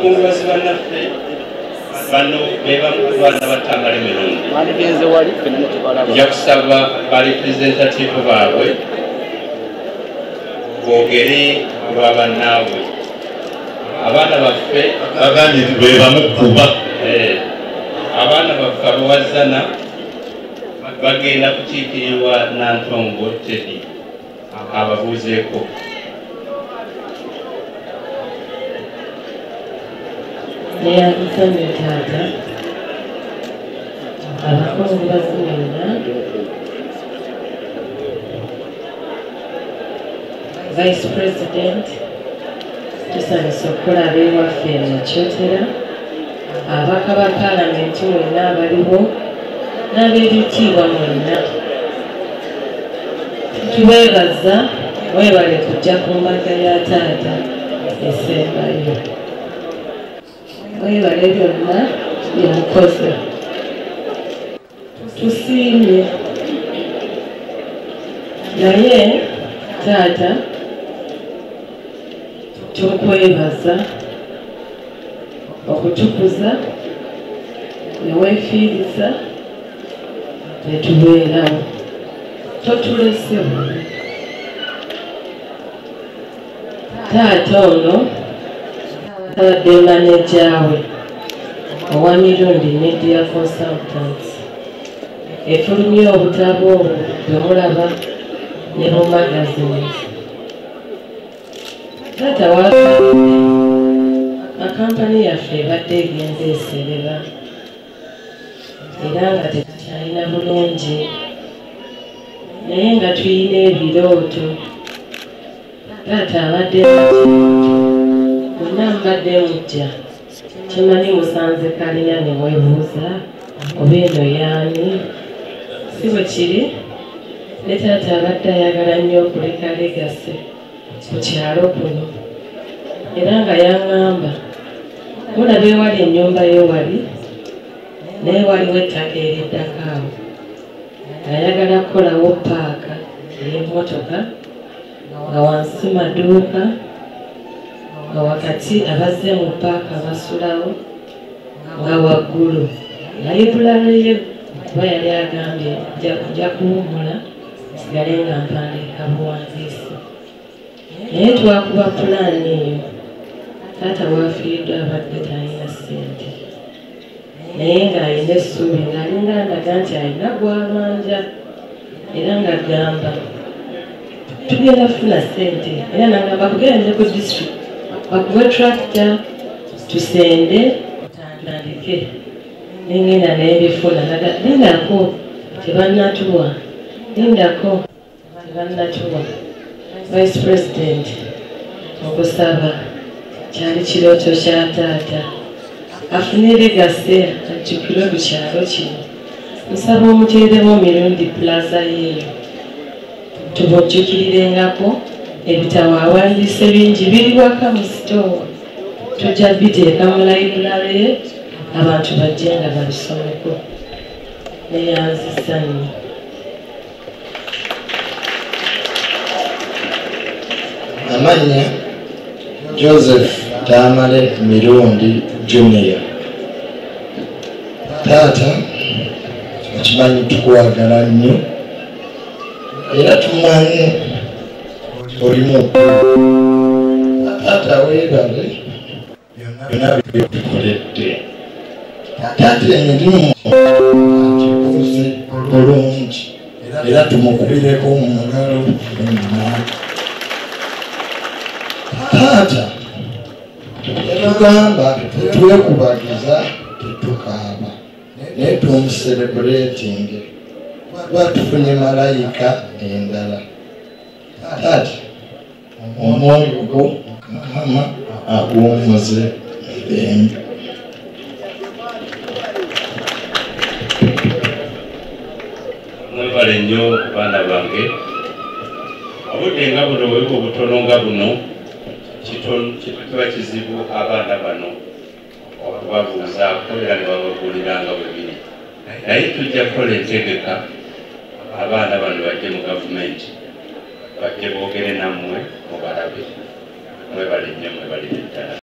abakungubazi bannaffe bano beba mu baana batambala emirundi nja kusaba ba representative baabwe boogere olwa bannaabwe abaana baffe bagambye nti be bamu kuba abaana baffe abawazana bagenda kukiikirirwa Nantongo Teddy ababuuzeeko neyakusanye taata abakungubazi bonna Vice President tusanyusa okulaba ewaffe Nakyotera abaka ba Paalamenti mwenna abaliwo n'ab'ebitiibwa mwenna tubeebaza mwebale kujja ku mbaga ya taata esembayo mwebale byonna byemukoze tusiimye naye taata tukwebaza okutukuza neweefiiriza netubeerawo totulese bubi taata ono abadde manejaawe owa mirundi media consultants efulumye obutabo obwo bwe mulaba ne mu magazines taata waakabidde akampani yaffe ebadde egenza esereba era nga tetukyalina bulungi naye nga tuyina ebirooto taata abadde bonna mbadde mujja kimanyi musanze kalina ne mwebuuza oba eno yaani si bwe kiri ne taata abadde ayagala nnyo okuleka legase ku kyalo kuno era nga yaŋŋamba mulaba ewali ennyumba y'ewali naye waliwo ettaka eriddako awo ayagala kukolawo paaka ey'emmotoka nga wansi maduuka nga wakati abazze mu paaka basulawo nga waggulu layibulale ye kuba yali agambye nja kuwummula sigale nga mpandiika buwandiisi naye twakuba pulaani eyo taata wafiiddwa abadde talina ssente naye ng'alina essuubi ng'alinga ndaga nti alina gw'abanja era ng'agamba tugenda kufuna ssente era nagamba kugende ku district bakuwe tractor tusende tutandike nengenda naye bifuna lindako tebannatuwa lindako tebannatuwa Vice President okusaba kyali kirooto kya taata afune legase ajjukire ku kyalo kino nsaba omuteeremu mirundi plaza yeeyo tubujjukirirengako ebitabo awandiise bingi biri waka mu sitoowa tujja biteeka mu layibulale abantu bajje nga babisomeko neyanzisa nnyo amannya Joseph Tamale Mirundi Junior taata okimanyi tukwagala nnyo era tumanyi olimu taata weebale byonna byotukoledde taata emirimu agikuze bulungi era tumukubireko mu ngalo taata yatugamba tetwekubagiza tetukaaba naye tumuserebuletinge twatufunye malayika endala taata omwoyo gwo Mukama aguwummuze mirembe mwebale nnyo baana bange obudde nga buno bwebwo obutono nga buno kiba kizibu abaana bano okubabuuzaako era ne bababuuliranga bwe biri naye tujja kukola entegeka abaana bano bajje mu gavumenti bajje boogere nammwe mubalabe mwebale nnyo mwebale ddala